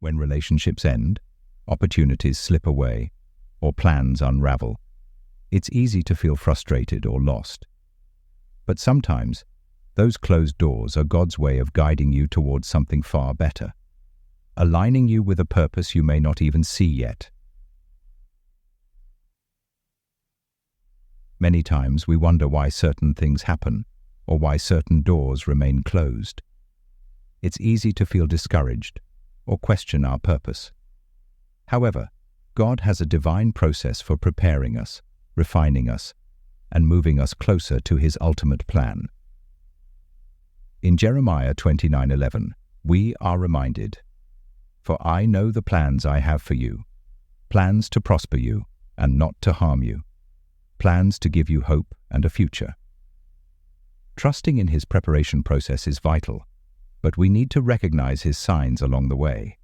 When relationships end, opportunities slip away, or plans unravel, it's easy to feel frustrated or lost. But sometimes, those closed doors are God's way of guiding you towards something far better, aligning you with a purpose you may not even see yet. Many times we wonder why certain things happen, or why certain doors remain closed. It's easy to feel discouraged or question our purpose. However, God has a divine process for preparing us, refining us, and moving us closer to His ultimate plan. In Jeremiah 29:11, we are reminded, "For I know the plans I have for you, plans to prosper you and not to harm you, plans to give you hope and a future." Trusting in His preparation process is vital, but we need to recognize His signs along the way.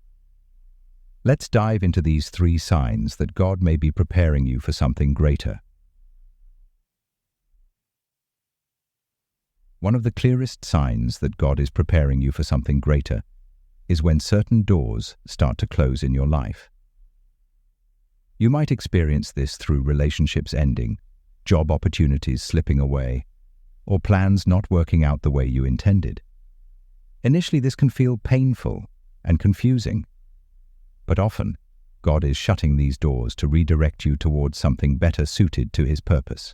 Let's dive into these 3 signs that God may be preparing you for something greater. One of the clearest signs that God is preparing you for something greater is when certain doors start to close in your life. You might experience this through relationships ending, job opportunities slipping away, or plans not working out the way you intended. Initially, this can feel painful and confusing, but often, God is shutting these doors to redirect you towards something better suited to His purpose.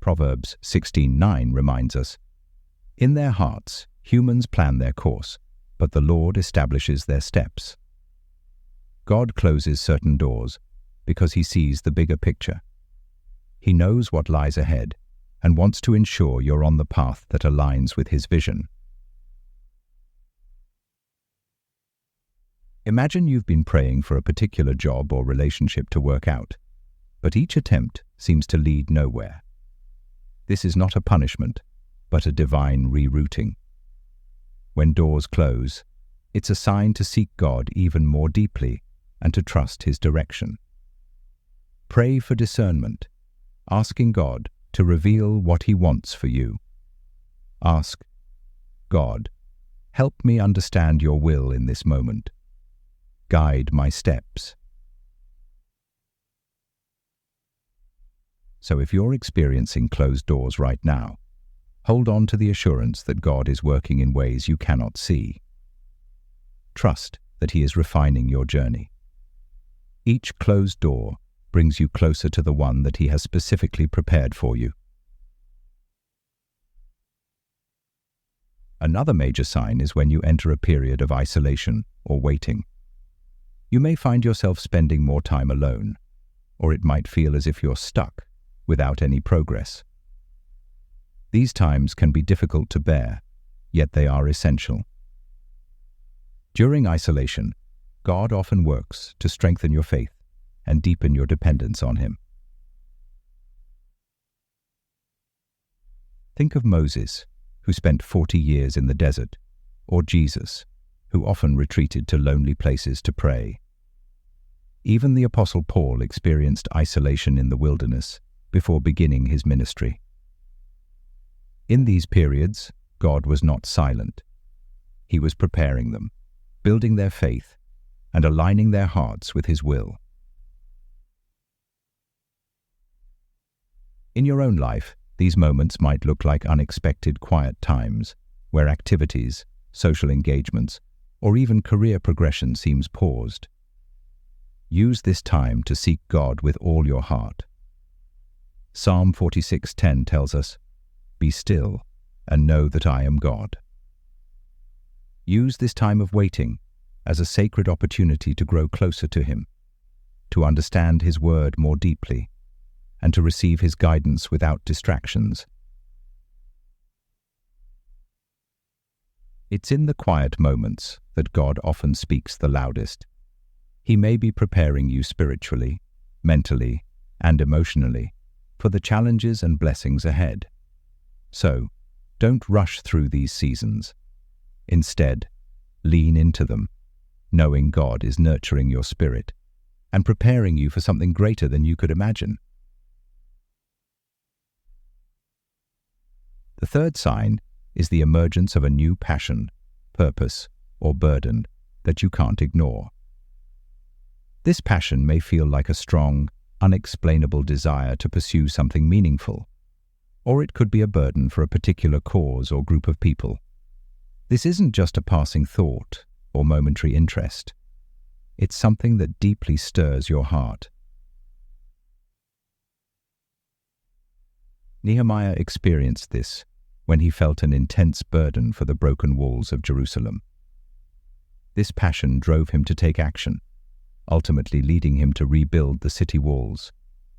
Proverbs 16:9 reminds us, "In their hearts, humans plan their course, but the Lord establishes their steps." God closes certain doors because He sees the bigger picture. He knows what lies ahead and wants to ensure you're on the path that aligns with His vision. Imagine you've been praying for a particular job or relationship to work out, but each attempt seems to lead nowhere. This is not a punishment, but a divine rerouting. When doors close, it's a sign to seek God even more deeply and to trust His direction. Pray for discernment, asking God to reveal what He wants for you. Ask, "God, help me understand your will in this moment. Guide my steps." So if you're experiencing closed doors right now, hold on to the assurance that God is working in ways you cannot see. Trust that He is refining your journey. Each closed door brings you closer to the one that He has specifically prepared for you. Another major sign is when you enter a period of isolation or waiting. You may find yourself spending more time alone, or it might feel as if you're stuck without any progress. These times can be difficult to bear, yet they are essential. During isolation, God often works to strengthen your faith and deepen your dependence on Him. Think of Moses, who spent 40 years in the desert, or Jesus, who often retreated to lonely places to pray. Even the Apostle Paul experienced isolation in the wilderness before beginning his ministry. In these periods, God was not silent. He was preparing them, building their faith, and aligning their hearts with His will. In your own life, these moments might look like unexpected quiet times, where activities, social engagements, or even career progression seems paused. Use this time to seek God with all your heart. Psalm 46:10 tells us, "Be still and know that I am God." Use this time of waiting as a sacred opportunity to grow closer to Him, to understand His word more deeply, and to receive His guidance without distractions. It's in the quiet moments that God often speaks the loudest. He may be preparing you spiritually, mentally, and emotionally for the challenges and blessings ahead. So, don't rush through these seasons. Instead, lean into them, knowing God is nurturing your spirit and preparing you for something greater than you could imagine. The third sign is the emergence of a new passion purpose, or burden that you can't ignore. This passion may feel like a strong, unexplainable desire to pursue something meaningful, or it could be a burden for a particular cause or group of people. This isn't just a passing thought or momentary interest. It's something that deeply stirs your heart. Nehemiah experienced this when he felt an intense burden for the broken walls of Jerusalem. This passion drove him to take action, ultimately leading him to rebuild the city walls,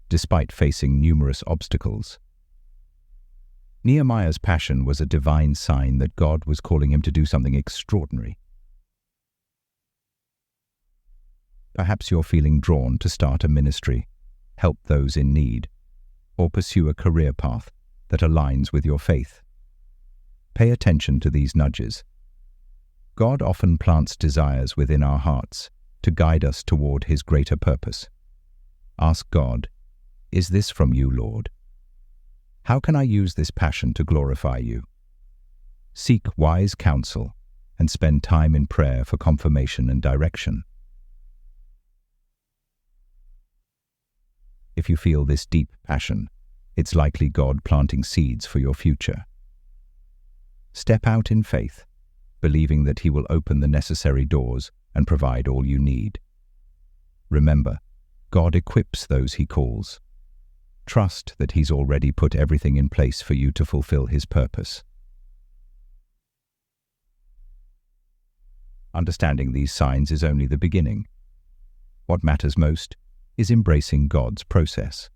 despite facing numerous obstacles. Nehemiah's passion was a divine sign that God was calling him to do something extraordinary. Perhaps you're feeling drawn to start a ministry, help those in need, or pursue a career path that aligns with your faith. Pay attention to these nudges. God often plants desires within our hearts to guide us toward His greater purpose. Ask God, "Is this from you, Lord? How can I use this passion to glorify you?" Seek wise counsel and spend time in prayer for confirmation and direction. If you feel this deep passion, it's likely God planting seeds for your future. Step out in faith, believing that He will open the necessary doors and provide all you need. Remember, God equips those He calls. Trust that He's already put everything in place for you to fulfill His purpose. Understanding these signs is only the beginning. What matters most is embracing God's process.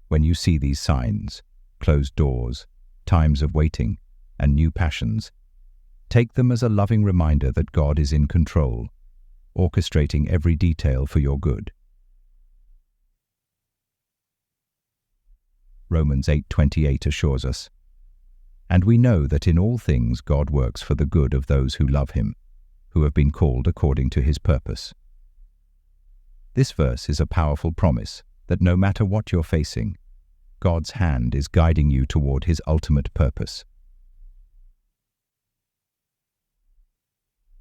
When you see these signs, closed doors, times of waiting, and new passions, take them as a loving reminder that God is in control, orchestrating every detail for your good. Romans 8:28 assures us, "And we know that in all things God works for the good of those who love Him, who have been called according to His purpose." This verse is a powerful promise that no matter what you're facing, God's hand is guiding you toward His ultimate purpose.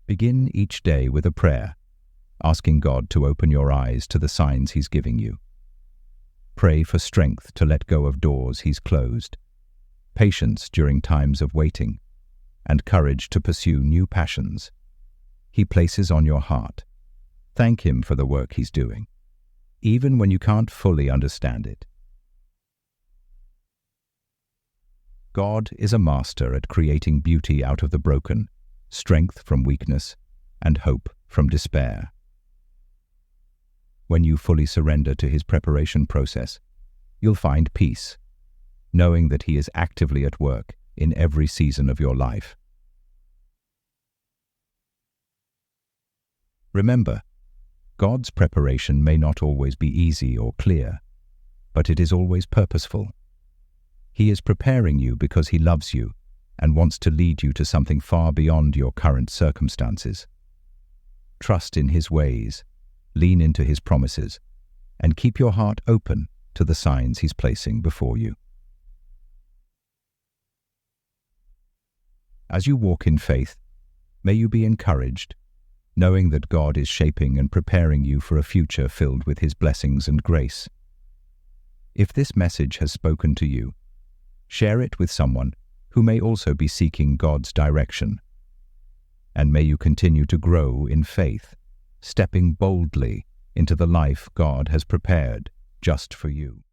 Begin each day with a prayer, asking God to open your eyes to the signs He's giving you. Pray for strength to let go of doors He's closed, patience during times of waiting, and courage to pursue new passions He places on your heart. Thank Him for the work He's doing, even when you can't fully understand it. God is a master at creating beauty out of the broken, strength from weakness, and hope from despair. When you fully surrender to His preparation process, you'll find peace, knowing that He is actively at work in every season of your life. Remember, God's preparation may not always be easy or clear, but it is always purposeful. He is preparing you because He loves you and wants to lead you to something far beyond your current circumstances. Trust in His ways, lean into His promises, and keep your heart open to the signs He's placing before you. As you walk in faith, may you be encouraged, knowing that God is shaping and preparing you for a future filled with His blessings and grace. If this message has spoken to you, share it with someone who may also be seeking God's direction. And may you continue to grow in faith, stepping boldly into the life God has prepared just for you.